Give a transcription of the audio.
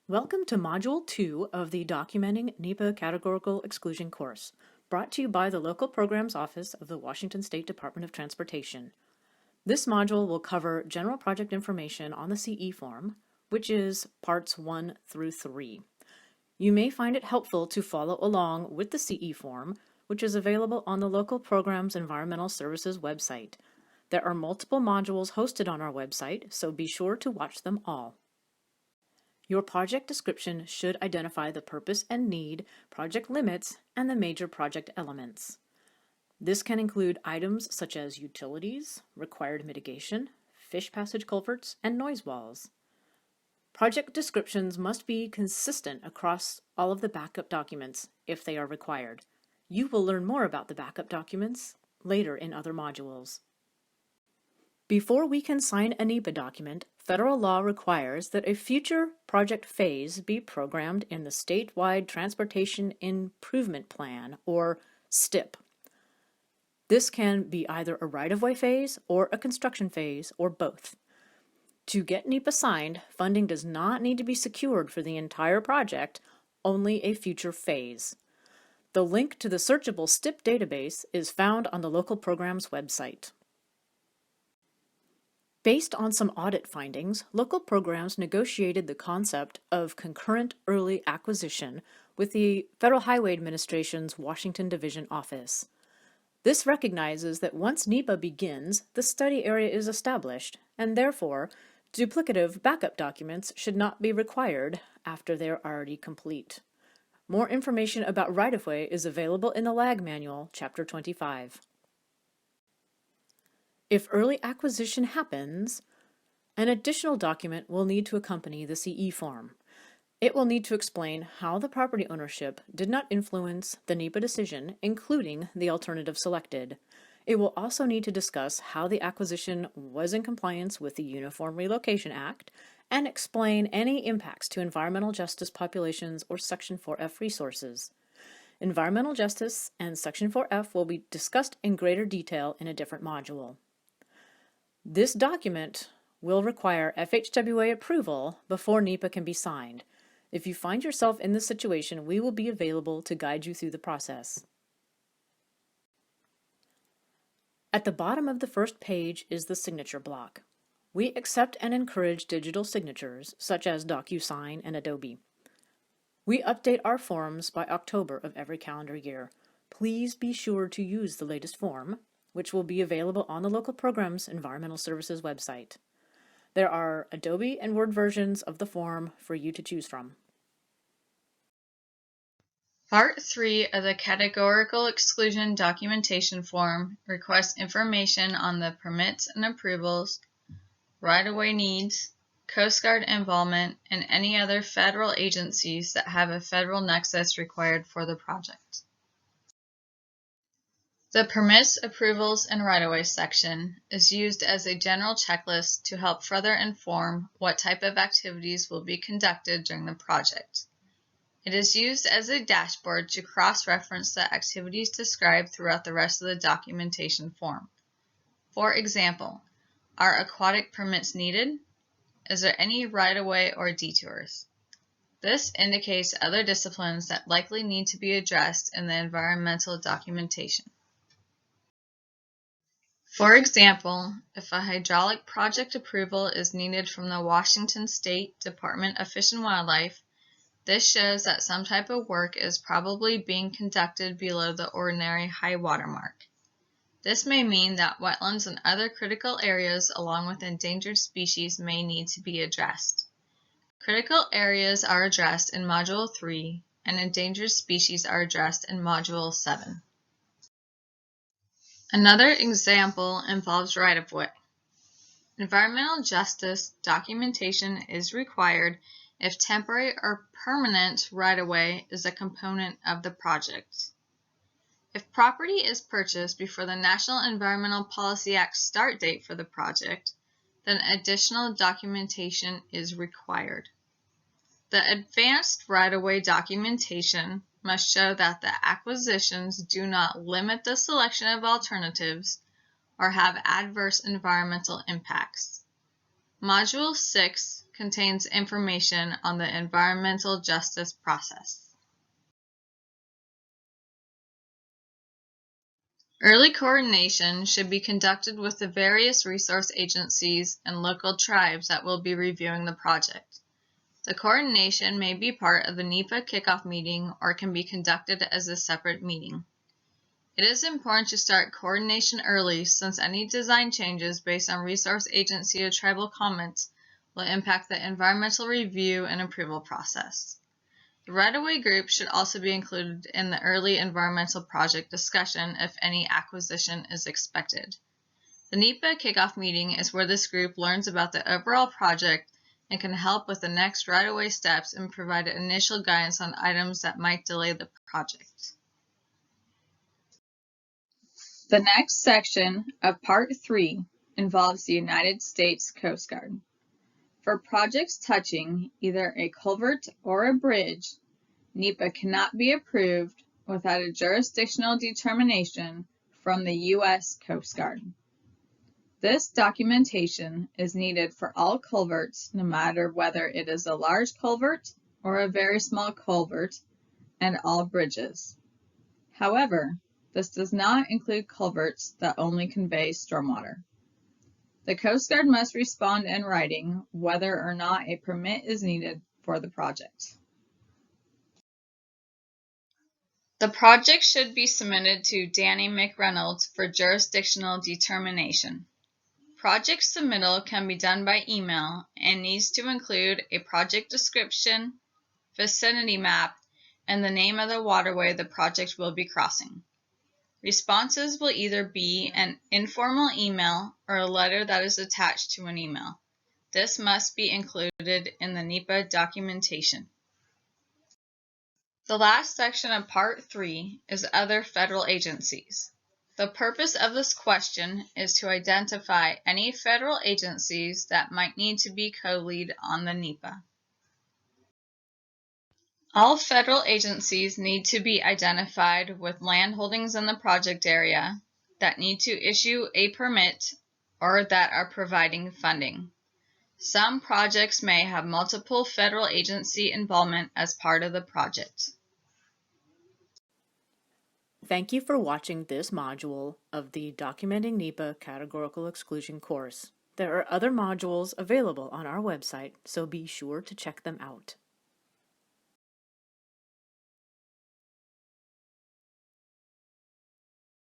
Welcome to Module 2 of the Documenting NEPA Categorical Exclusion course, brought to you by the Local Programs Office of the Washington State Department of Transportation. This module will cover general project information on the CE form, which is parts 1 through 3. You may find it helpful to follow along with the CE form, which is available on the Local Programs Environmental Services website. There are multiple modules hosted on our website, so be sure to watch them all. Your project description should identify the purpose and need, project limits, and the major project elements. This can include items such as utilities, required mitigation, fish passage culverts, and noise walls. Project descriptions must be consistent across all of the backup documents if they are required. You will learn more about the backup documents later in other modules. Before we can sign a NEPA document, federal law requires that a future project phase be programmed in the Statewide Transportation Improvement Plan, or STIP. This can be either a right-of-way phase or a construction phase, or both. To get NEPA signed, funding does not need to be secured for the entire project, only a future phase. The link to the searchable STIP database is found on the local program's website. Based on some audit findings, local programs negotiated the concept of concurrent early acquisition with the Federal Highway Administration's Washington Division Office. This recognizes that once NEPA begins, the study area is established, and therefore, duplicative backup documents should not be required after they are already complete. More information about right-of-way is available in the LAG Manual, Chapter 25. If early acquisition happens, an additional document will need to accompany the CE form. It will need to explain how the property ownership did not influence the NEPA decision, including the alternative selected. It will also need to discuss how the acquisition was in compliance with the Uniform Relocation Act and explain any impacts to environmental justice populations or Section 4F resources. Environmental justice and Section 4F will be discussed in greater detail in a different module. This document will require FHWA approval before NEPA can be signed. If you find yourself in this situation, we will be available to guide you through the process. At the bottom of the first page is the signature block. We accept and encourage digital signatures, such as DocuSign and Adobe. We update our forms by October of every calendar year. Please be sure to use the latest form, which will be available on the local program's Environmental Services website. There are Adobe and Word versions of the form for you to choose from. Part 3 of the Categorical Exclusion Documentation Form requests information on the permits and approvals, right-of-way needs, Coast Guard involvement, and any other federal agencies that have a federal nexus required for the project. The Permits, Approvals, and Right-of-Way section is used as a general checklist to help further inform what type of activities will be conducted during the project. It is used as a dashboard to cross-reference the activities described throughout the rest of the documentation form. For example, are aquatic permits needed? Is there any right-of-way or detours? This indicates other disciplines that likely need to be addressed in the environmental documentation. For example, if a hydraulic project approval is needed from the Washington State Department of Fish and Wildlife, this shows that some type of work is probably being conducted below the ordinary high water mark. This may mean that wetlands and other critical areas along with endangered species may need to be addressed. Critical areas are addressed in Module 3 and endangered species are addressed in Module 7. Another example involves right-of-way. Environmental justice documentation is required if temporary or permanent right-of-way is a component of the project. If property is purchased before the National Environmental Policy Act start date for the project, then additional documentation is required. The advanced right-of-way documentation must show that the acquisitions do not limit the selection of alternatives or have adverse environmental impacts. Module 6 contains information on the environmental justice process. Early coordination should be conducted with the various resource agencies and local tribes that will be reviewing the project. The coordination may be part of the NEPA kickoff meeting or can be conducted as a separate meeting. It is important to start coordination early since any design changes based on resource agency or tribal comments will impact the environmental review and approval process. The right-of-way group should also be included in the early environmental project discussion if any acquisition is expected. The NEPA kickoff meeting is where this group learns about the overall project and can help with the next right-of-way steps and provide initial guidance on items that might delay the project. The next section of Part 3 involves the United States Coast Guard. For projects touching either a culvert or a bridge, NEPA cannot be approved without a jurisdictional determination from the U.S. Coast Guard. This documentation is needed for all culverts, no matter whether it is a large culvert or a very small culvert, and all bridges. However, this does not include culverts that only convey stormwater. The Coast Guard must respond in writing whether or not a permit is needed for the project. The project should be submitted to Danny McReynolds for jurisdictional determination. Project submittal can be done by email and needs to include a project description, vicinity map, and the name of the waterway the project will be crossing. Responses will either be an informal email or a letter that is attached to an email. This must be included in the NEPA documentation. The last section of Part 3 is other federal agencies. The purpose of this question is to identify any federal agencies that might need to be co-lead on the NEPA. All federal agencies need to be identified with land holdings in the project area that need to issue a permit or that are providing funding. Some projects may have multiple federal agency involvement as part of the project. Thank you for watching this module of the Documenting NEPA Categorical Exclusion course. There are other modules available on our website, so be sure to check them out.